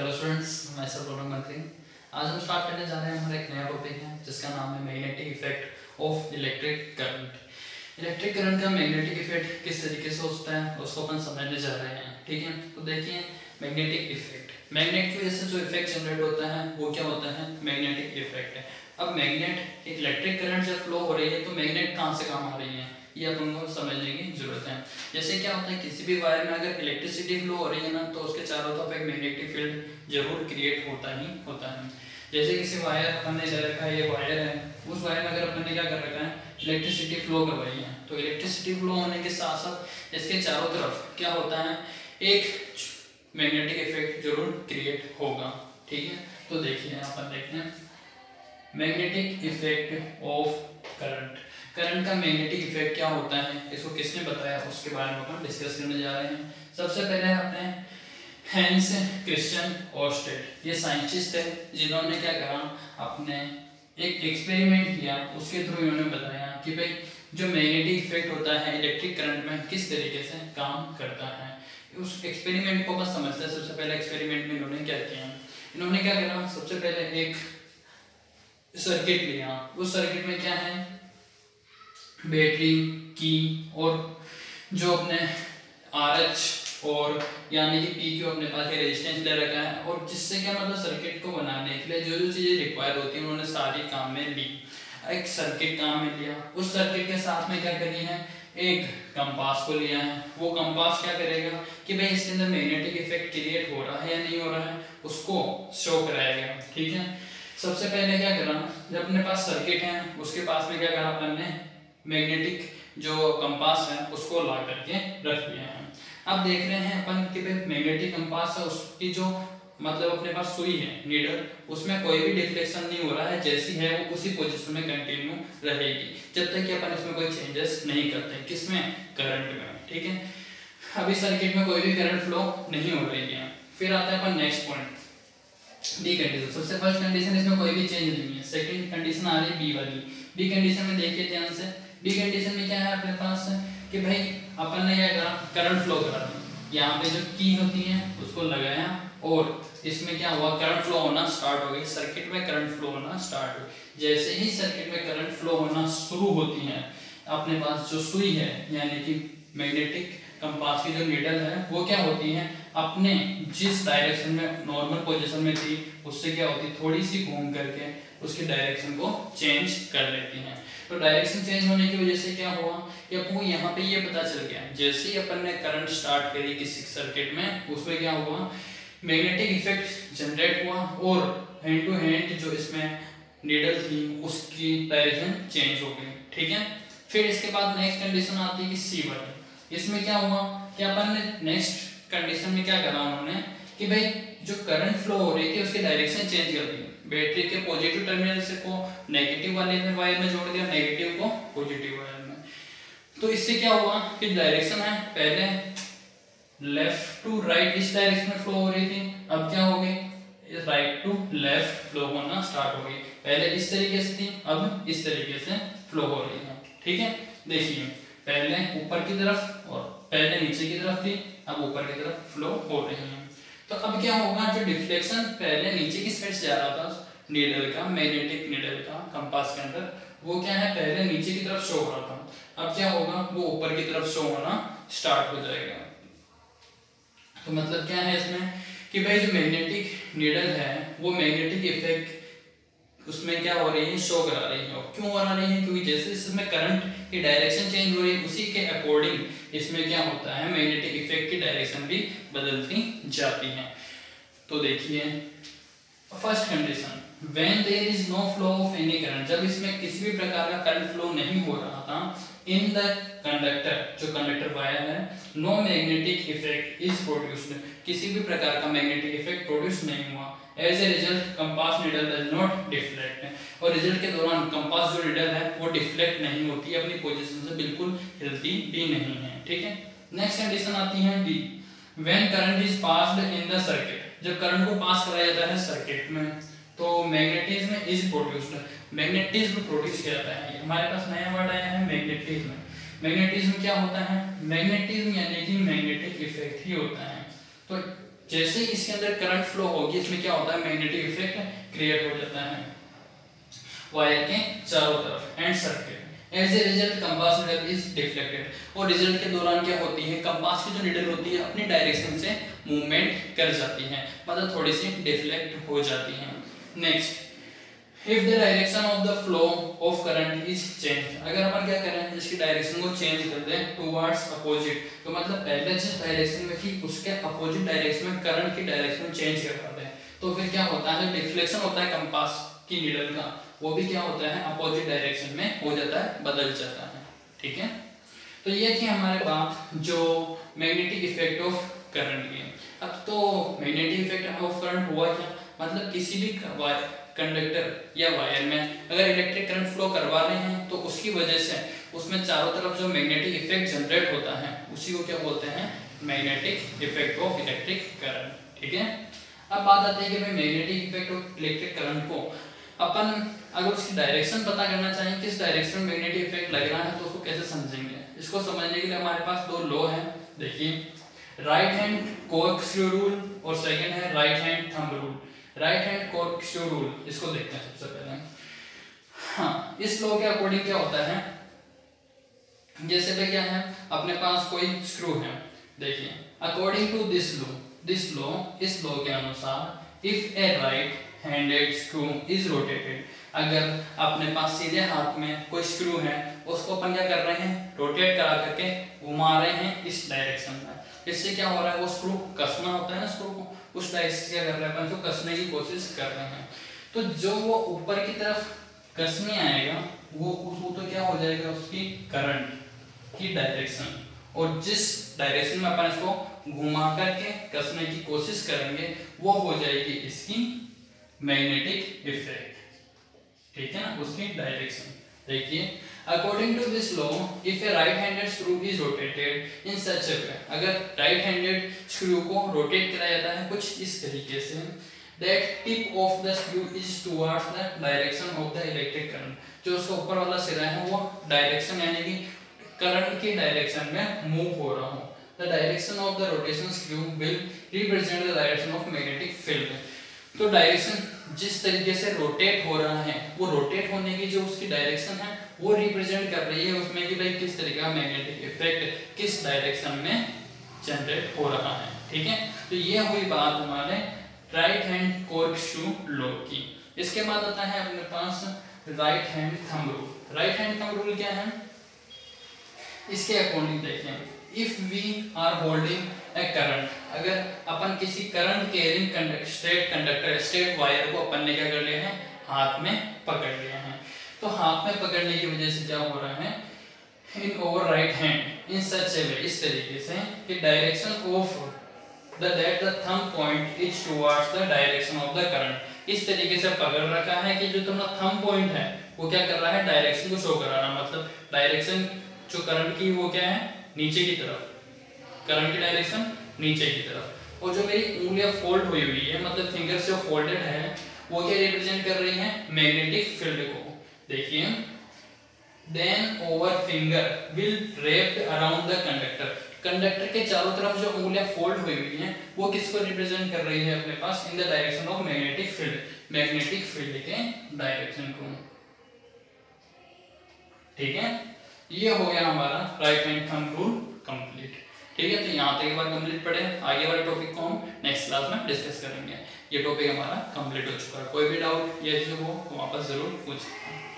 Hello students, मैं sir programme मंत्री। आज हम स्टार्ट करने जा रहे हैं हमारा एक नया टॉपिक है जिसका नाम है magnetic effect of electric current. Electric current का मैग्नेटिक इफेक्ट किस तरीके से होता है उसको अपन समझने जा रहे हैं। ठीक है, तो देखिए मैग्नेटिक इफेक्ट, मैग्नेट की वजह से जो इफेक्ट जनरेट होता है वो क्या होता है, मैग्नेटिक इफेक्ट है। अब मैग्नेट इलेक्ट्रिक करंट जब फ्लो हो रही है तो मैग्नेट कहाँ से काम आ रही है ये अपन को समझने की जरूरत है। जैसे क्या होता है, किसी भी वायर में अगर इलेक्ट्रिसिटी फ्लो हो रही है ना तो उसके चारों तरफ एक मैग्नेटिक फील्ड जरूर क्रिएट होता ही होता है। जैसे किसी वायर अपन ने ले रखा है, ये वायर है, उस वायर में अगर अपन ने क्या कर रखा है, इलेक्ट्रिसिटी फ्लो करवाई है, तो इलेक्ट्रिसिटी फ्लो होने के साथ साथ इसके चारों तरफ क्या होता है, एक मैग्नेटिक इफेक्ट जरूर क्रिएट होगा। ठीक है, तो देखिए अपन देखते हैं magnetic effect of current. Current का मैग्नेटिक इफेक्ट क्या होता है, इसको किसने बताया उसके बारे में अपन डिस्कस करने जा रहे हैं। सबसे पहले अपने हैंस क्रिश्चियन ओर्स्टेड, ये साइंटिस्ट है जिन्होंने क्या करा, अपने एक एक्सपेरिमेंट किया, उसके थ्रू इन्होंने बताया कि भाई जो मैग्नेटिक इफेक्ट होता है इलेक्ट्रिक करंट में किस तरीके से काम करता है। उस एक्सपेरिमेंट को बस समझते हैं। सबसे पहले एक्सपेरिमेंट में इन्होंने क्या किया, इन्होंने क्या करा, सबसे पहले एक सर्किट लिया। उस सर्किट में क्या है, बैटरी की और जो अपने RH और यानी कि P अपने पास रेजिस्टेंस ले रखा है, और जिससे क्या मतलब सर्किट को बनाने के लिए जो जो चीजें रिक्वायर होती है उन्होंने सारी काम में ली। एक सर्किट काम में लिया, उस सर्किट के साथ में क्या करी है, एक कंपास को लिया है। वो कंपास क्या करेगा कि भाई इसके अंदर मैग्नेटिक इफेक्ट क्रिएट हो रहा है या नहीं हो रहा है उसको शो कराएगा। ठीक है, सबसे पहले क्या करा, जब अपने पास सर्किट है उसके पास में क्या करा अपन ने, मैग्नेटिक जो कंपास है उसको ला करके रख दिया है। अब देख रहे हैं अपन कि भाई मैग्नेटिक कंपास है, उसकी जो मतलब अपने पास सुई है नीडल, उसमें कोई भी डिफ्लेक्शन नहीं हो रहा है, जैसी है वो उसी पोजीशन में कंटिन्यू रहेगी जब तक कि अपन इसमें कोई चेंजेस नहीं करते। किसमें, करंट में। ठीक है, अभी सर्किट में कोई भी करंट फ्लो नहीं हो रही है। फिर आता है अपन नेक्स्ट पॉइंट, बी कंडीशन। सबसे फर्स्ट कंडीशन, इसमें कोई भी चेंज नहीं है। सेकंड कंडीशन आ रही है बी वाली। बी कंडीशन में देखिए ध्यान से, बी कंडीशन में क्या है अपने पास कि भाई अपन ने क्या करा, करंट फ्लो करा, यहाँ पे जो की होती है उसको लगाया और इसमें क्या हुआ, करंट फ्लो होना स्टार्ट हो गई। सर्किट में करंट फ्लो होना स्टार्ट हुई। जैसे ही सर्किट में करंट फ्लो होना शुरू होती है, अपने पास जो सुई है यानी कि मैग्नेटिक कंपास की जो नीडल है वो क्या होती है, अपने जिस डायरेक्शन में नॉर्मल पोजीशन में थी उससे क्या होती है, थोड़ी सी घूम करके उसकी डायरेक्शन को चेंज कर लेती हैं। तो डायरेक्शन चेंज होने की वजह से क्या हुआ कि आपको यहाँ पे ये पता चल गया, जैसे ही अपन ने करंट स्टार्ट करी किसी सर्किट में, उसमें क्या हुआ, मैग्नेटिक इफेक्ट जनरेट हुआ और हैंड टू हैंड जो इसमें नीडल थी उसकी डायरेक्शन चेंज हो गई। ठीक है, फिर इसके बाद नेक्स्ट कंडीशन आती है कि सी वाली। इसमें क्या हुआ कि अपन ने नेक्स्ट कंडीशन में क्या करा उन्होंने कि भाई जो करंट फ्लो हो रही थी उसकी डायरेक्शन चेंज कर दी। बैटरी के पॉजिटिव टर्मिनल से को नेगेटिव वाले में वायर में जोड़ दिया, नेगेटिव को पॉजिटिव वायर में। तो इससे क्या हुआ कि डायरेक्शन है पहले लेफ्ट टू राइट इस डायरेक्शन में फ्लो हो रही थी, अब क्या हो गई, राइट टू लेफ्ट फ्लो होना स्टार्ट हो गई। पहले इस तरीके से थी, अब इस तरीके से फ्लो हो रही है। ठीक है, देखिए पहले ऊपर की तरफ और पहले नीचे की तरफ थी, अब ऊपर की तरफ फ्लो हो रही है। तो अब क्या होगा, जो डिफ्लेक्शन पहले नीचे की साइड से जा रहा था नीडल का, मैग्नेटिक नीडल का कंपास के अंदर, वो क्या है पहले नीचे की तरफ शो हो रहा था, अब क्या होगा वो ऊपर की तरफ शो होना स्टार्ट हो जाएगा। तो मतलब क्या है इसमें कि भाई जो मैग्नेटिक नीडल है वो मैग्नेटिक इफेक्ट उसमें क्या हो रही है, शो करा रही है। और क्यों करा रही है, क्योंकि जैसे इसमें करंट की डायरेक्शन चेंज हो रही है उसी के अकॉर्डिंग इसमें क्या होता है, मैग्नेटिक इफेक्ट की डायरेक्शन भी बदलती जाती है। तो देखिए first condition, when there is no flow of any current, जब इसमें किसी भी प्रकार का करंट फ्लो नहीं हो रहा था, इन द कंडक्टर, जो कंडक्टर वायर है, no magnetic effect is produced, किसी भी प्रकार का मैग्नेटिक इफेक्ट प्रोड्यूस नहीं हुआ। As a result compass needle does not deflect, और रिजल्ट के दौरान कंपास जो नीडल है वो डिफ्लेक्ट नहीं होती, अपनी पोजीशन से बिल्कुल हिलती भी नहीं है। ठीक है, नेक्स्ट कंडीशन आती है D, when current is passed in the circuit, जब करंट को पास कराया जाता है सर्किट में तो magnetism is produced, magnetism produce किया जाता है। हमारे पास नया वर्ड आया है मैग्नेटिज्म। मैग्नेटिज्म क्या होता है, मैग्नेटिज्म यानी कि मैग्नेटिक इफेक्ट ही होता है। तो जैसे ही इसके अंदर करंट फ्लो होगी, इसमें क्या होता है, मैग्नेटिक इफेक्ट क्रिएट हो जाता है वायर के चारों तरफ and circle. As a result compass needle is deflected, और रिजल्ट के दौरान क्या होती है, कंपास की जो नीडल होती है अपनी डायरेक्शन से मूवमेंट कर जाती है, मतलब थोड़ी सी डिफ्लेक्ट हो जाती है। Next, if the direction of the flow of current is change, अगर अपन क्या करें, इसकी डायरेक्शन को चेंज कर दें टुवर्ड्स अपोजिट, तो मतलब पहले जिस डायरेक्शन में थी उसके अपोजिट डायरेक्शन में करंट की डायरेक्शन चेंज कर दें, तो फिर क्या होता है, डिफ्लेक्शन होता है कंपास की नीडल का, वो भी क्या होता है, अपोजिट डायरेक्शन में हो जाता है, बदल जाता है। ठीक है, तो ये थी हमारे बात जो मैग्नेटिक इफेक्ट ऑफ करंट की। अब तो मैग्नेटिक इफेक्ट ऑफ करंट हुआ क्या, मतलब किसी भी कंडक्टर या वायर में अगर इलेक्ट्रिक करंट फ्लो करवा रहे हैं तो उसकी वजह से उसमें चारों तरफ जो मैग्नेटिक इफेक्ट जनरेट होता है उसी को क्या बोलते हैं, magnetic effect of electric current. ठीक है, अब बात आती है कि भाई magnetic effect of electric current को अपन अगर उसकी डायरेक्शन पता करना चाहें, किस डायरेक्शन में मैग्नेटिक इफेक्ट लग रहा है, तो उसको कैसे समझेंगे। इसको समझने के लिए हमारे पास दो लॉ हैं, देखिए, राइट हैंड कोर्कस्क्रू रूल और सेकंड है right hand thumb rule. Right hand corkscrew rule, इसको देखते हैं सबसे पहले। हाँ, इस लॉ के अकॉर्डिंग क्या होता है, जैसे पे क्या है, अपने पास कोई स्क्रू है, देखिए, अकॉर्डिंग टू दिस लॉ, इस लॉ के अनुसार if a right handed screw is rotated, अगर अपने पास सीधे हाथ में कोई स्क्रू है उसको अपन क्या कर रहे हैं, रोटेट करा करके घुमा रहे हैं इस डायरेक्शन में, इससे क्या हो रहा है, वो स्क्रू कसना होता है ना, स्क्रू को उस डायरेक्शन से क्या कर रहे हैं अपन, तो कसने की कोशिश कर रहे हैं, तो जो वो ऊपर की तरफ कसने आएगा वो तो क्या हो जाएगा, उसकी करंट की डायरेक्शन, और जिस डायरेक्शन में अपन इसको घुमा करके कसने की कोशिश करेंगे वो हो जाएगी इसकी मैग्नेटिक इफेक्ट। ठीक है ना, उसकी डायरेक्शन। देखिए, according to this law if a right handed screw is rotated in such a way, अगर राइट हैंडेड स्क्रू को रोटेट किया जाता है कुछ इस तरीके से, that tip of the screw is towards the direction of the electric current, जो उसका ऊपर वाला सिरा है वो डायरेक्शन यानी कि करंट की डायरेक्शन में मूव हो रहा हो, the direction of the rotation screw will represent the direction of magnetic field, तो डायरेक्शन जिस तरीके से रोटेट हो रहा है वो रोटेट होने की जो उसकी डायरेक्शन है वो रिप्रेजेंट कर रही है उसमें कि भाई किस तरीके का मैग्नेटिक इफेक्ट किस डायरेक्शन में जनरेट हो रहा है। ठीक है, तो ये हुई बात हमारे राइट हैंड कोर्कस्क्रू लॉ की। इसके बाद आता है अपने पास right hand thumb rule. Right hand thumb rule क्या है, इसके अकॉर्डिंग देखें, if we are holding a current, अगर अपन किसी करंट कैरिंग स्ट्रेट वायर को अपन ने क्या कर लिया है, हाथ में पकड़ लिया है, तो हाथ में पकड़ने की वजह से क्या हो रहा है, in over right hand in such a way, इस तरीके से कि direction of that the thumb point is towards the direction of the current, इस तरीके से पकड़ रखा है कि जो तुम्हारा थंब पॉइंट है वो क्या कर रहा है, डायरेक्शन को शो कर रहा है, मतलब डायरेक्शन जो करंट की वो क्या है, नीचे की तरफ, करंट की डायरेक्शन नीचे की तरफ, और जो मेरी उंगलियां फोल्ड हुई है, मतलब फिंगर्स जो फोल्डेड है वो क्या रिप्रेजेंट कर रही हैं, मैग्नेटिक फील्ड को। देखिए, then our finger will wrapped around the conductor, conductor के चारों तरफ जो उंगलियां फोल्ड हुई हैं वो किसको रिप्रेजेंट कर रही है अपने पास, in the direction of magnetic field, magnetic field के डायरेक्शन को। ठीक है, ये हो गया हमारा right hand thumb rule complete. ठीक है, तो यहाँ तक एक बार कंप्लीट पढ़े, आगे वाले टॉपिक को हम नेक्स्ट क्लास में डिस्कस करेंगे। ये टॉपिक हमारा कंप्लीट हो चुका है, कोई भी डाउट या जो हो तो वापस जरूर पूछें।